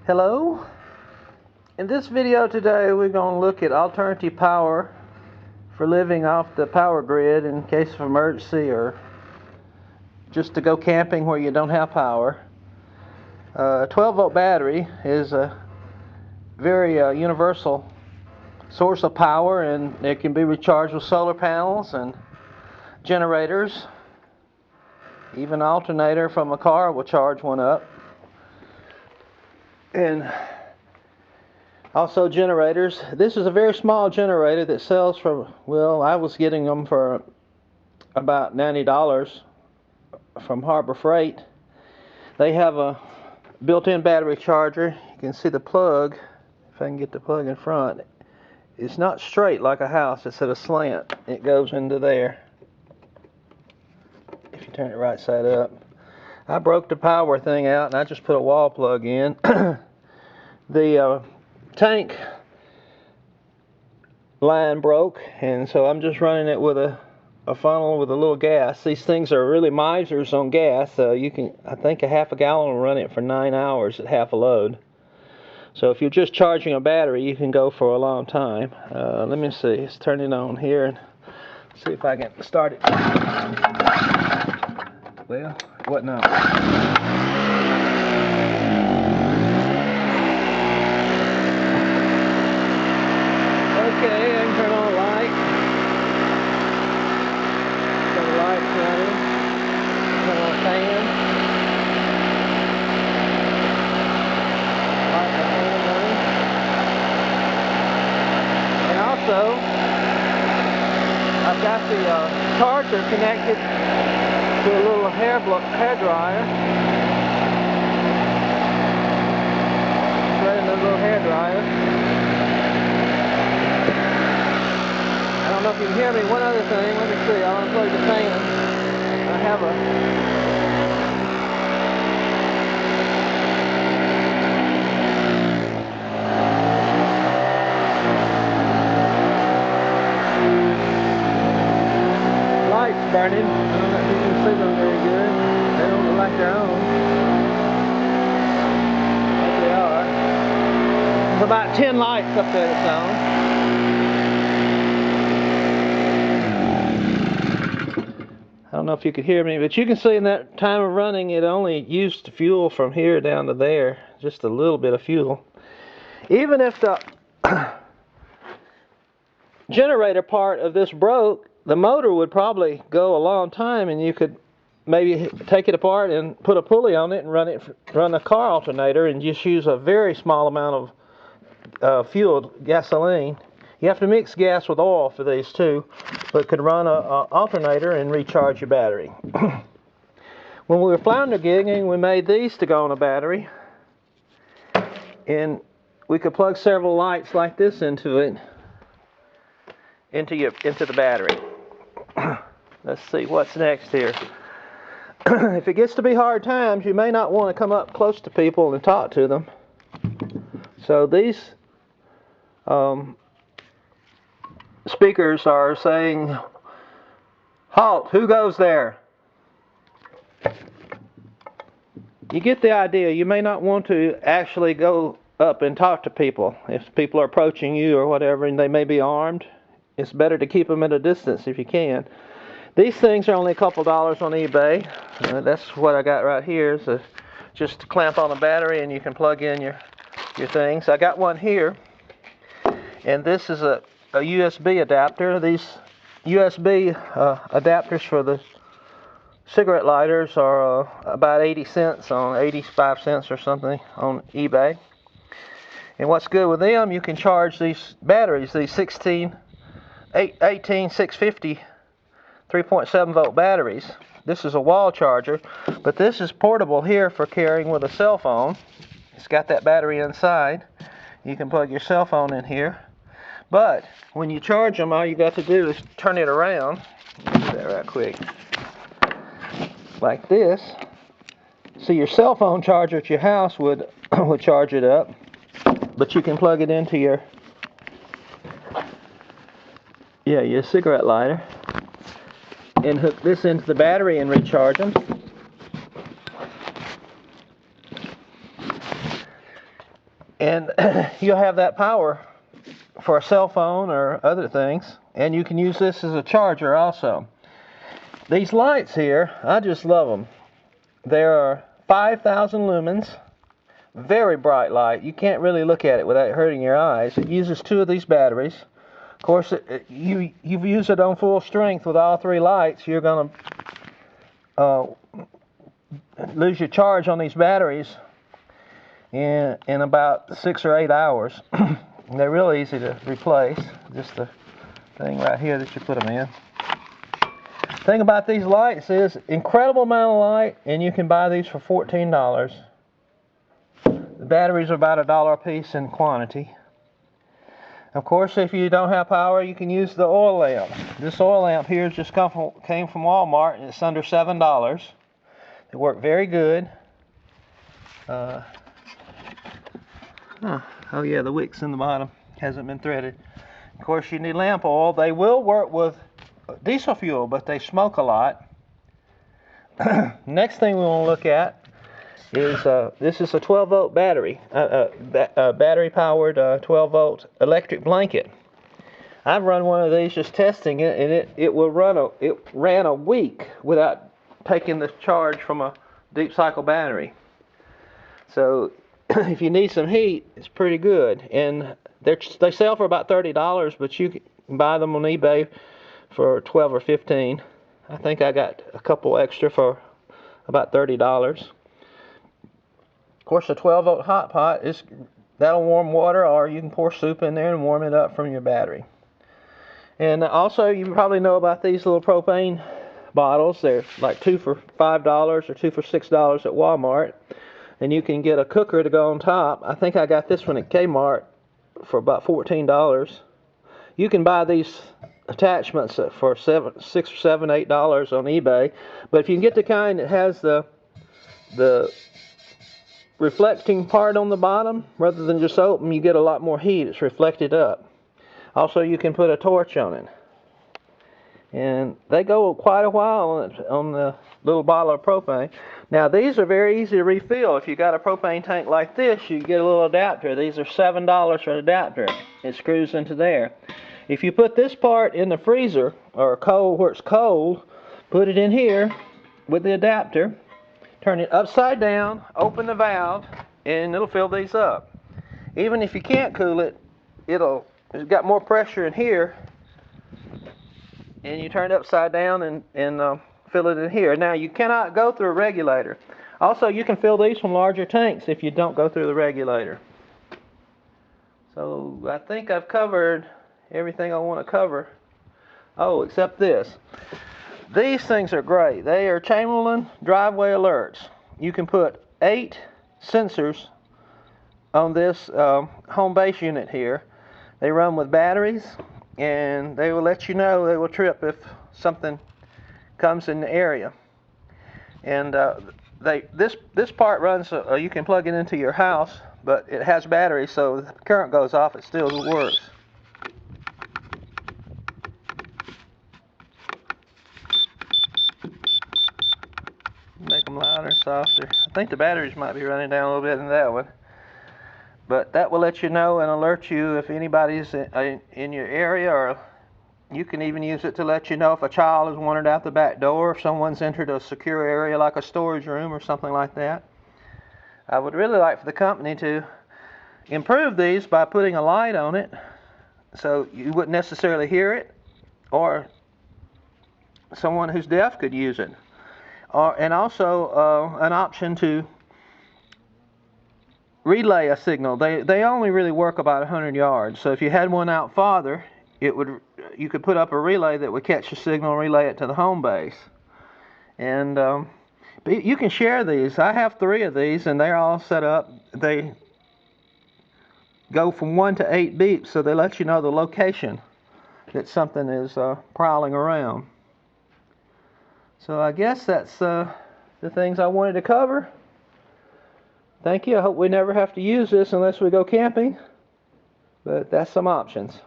Hello. In this video today we're going to look at alternative power for living off the power grid in case of emergency or just to go camping where you don't have power. A 12-volt battery is a very universal source of power, and it can be recharged with solar panels and generators. Even an alternator from a car will charge one up. And also generators. This is a very small generator that sells for, well, I was getting them for about $90 from Harbor Freight. They have a built-in battery charger. You can see the plug, if I can get the plug in front. It's not straight like a house, it's at a slant. It goes into there if you turn it right side up. I broke the power thing out and I just put a wall plug in. The tank line broke, and so I'm just running it with a funnel with a little gas. These things are really misers on gas. You can, I think a half a gallon will run it for 9 hours at half a load. So if you're just charging a battery, you can go for a long time. Let me see, let's turn it on here and see if I can start it. Well, what now? Okay, I can turn on the light. So the light's running. Turn on the fan. Light the fan running. And also, I've got the charger connected to a little hair dryer. Right in the little hair dryer. I don't know if you can hear me. One other thing, let me see. I'll unplug the fan. I have a lights burning. I don't know if you can see them very good. They don't look like they're on. But they are. There's about 10 lights up there that's on. I don't know if you could hear me, but you can see in that time of running it only used fuel from here down to there, just a little bit of fuel. Even if the generator part of this broke, the motor would probably go a long time, and you could maybe take it apart and put a pulley on it and run a car alternator and just use a very small amount of fuel, gasoline. You have to mix gas with oil for these too, but could run an alternator and recharge your battery. When we were flounder gigging, we made these to go on a battery, and we could plug several lights like this into it, into the battery. Let's see what's next here. If it gets to be hard times, you may not want to come up close to people and talk to them. So these speakers are saying, "Halt, who goes there?" You get the idea. You may not want to actually go up and talk to people. If people are approaching you or whatever and they may be armed, it's better to keep them at a distance if you can. These things are only a couple dollars on eBay. That's what I got right here. So just to clamp on a battery and you can plug in your things. I got one here, and this is a USB adapter. These USB adapters for the cigarette lighters are about 80 cents on 85 cents or something on eBay. And what's good with them, you can charge these batteries, these 18650 3.7 volt batteries. This is a wall charger, but this is portable here for carrying with a cell phone. It's got that battery inside. You can plug your cell phone in here. But when you charge them, all you got to do is turn it around. Let me do that right quick. Like this. So your cell phone charger at your house would charge it up, but you can plug it into your cigarette lighter and hook this into the battery and recharge them. And you'll have that power for a cell phone or other things. And you can use this as a charger also. These lights here, I just love them. There are 5,000 lumens. Very bright light. You can't really look at it without hurting your eyes. It uses 2 of these batteries. Of course, you've used it on full strength with all 3 lights, you're going to lose your charge on these batteries in about 6 or 8 hours. They're really easy to replace. Just the thing right here that you put them in. The thing about these lights is incredible amount of light, and you can buy these for $14. The batteries are about $1 a piece in quantity. Of course, if you don't have power, you can use the oil lamp. This oil lamp here just came from Walmart, and it's under $7. They work very good. Oh yeah, the wick's in the bottom. Hasn't been threaded. Of course, you need lamp oil. They will work with diesel fuel, but they smoke a lot. Next thing we want to look at is this is a 12-volt battery, battery-powered 12-volt electric blanket. I've run one of these just testing it, and it ran a week without taking the charge from a deep cycle battery. So if you need some heat, it's pretty good. And they sell for about $30, but you can buy them on eBay for $12 or $15. I think I got a couple extra for about $30. Of course, a 12-volt hot pot that'll warm water, or you can pour soup in there and warm it up from your battery. And also, you probably know about these little propane bottles. They're like 2 for $5 or 2 for $6 at Walmart. And you can get a cooker to go on top. I think I got this one at Kmart for about $14. You can buy these attachments for $6 or $7, $8 on eBay. But if you can get the kind that has the reflecting part on the bottom, rather than just open, you get a lot more heat. It's reflected up. Also, you can put a torch on it. And they go quite a while on the little bottle of propane. Now, these are very easy to refill. If you got a propane tank like this, you get a little adapter. These are $7 for an adapter. It screws into there. If you put this part in the freezer, or cold where it's cold, put it in here with the adapter, turn it upside down, open the valve, and it'll fill these up. Even if you can't cool it, it's got more pressure in here, and you turn it upside down and fill it in here. Now, you cannot go through a regulator. Also, you can fill these from larger tanks if you don't go through the regulator. So I think I've covered everything I want to cover. Oh, except this. These things are great. They are Chamberlain driveway alerts. You can put 8 sensors on this home base unit here. They run with batteries, and they will let you know. They will trip if something comes in the area. And this part runs, you can plug it into your house, but it has batteries, so if the current goes off, it still works. Make them louder and softer. I think the batteries might be running down a little bit in that one. But that will let you know and alert you if anybody's in your area, or you can even use it to let you know if a child has wandered out the back door, if someone's entered a secure area like a storage room or something like that. I would really like for the company to improve these by putting a light on it so you wouldn't necessarily hear it, or someone who's deaf could use it. And also an option to relay a signal. They only really work about 100 yards. So if you had one out farther, you could put up a relay that would catch the signal and relay it to the home base. And but you can share these. I have 3 of these, and they're all set up. They go from 1 to 8 beeps, so they let you know the location that something is prowling around. So I guess that's the things I wanted to cover. Thank you. I hope we never have to use this unless we go camping. But that's some options.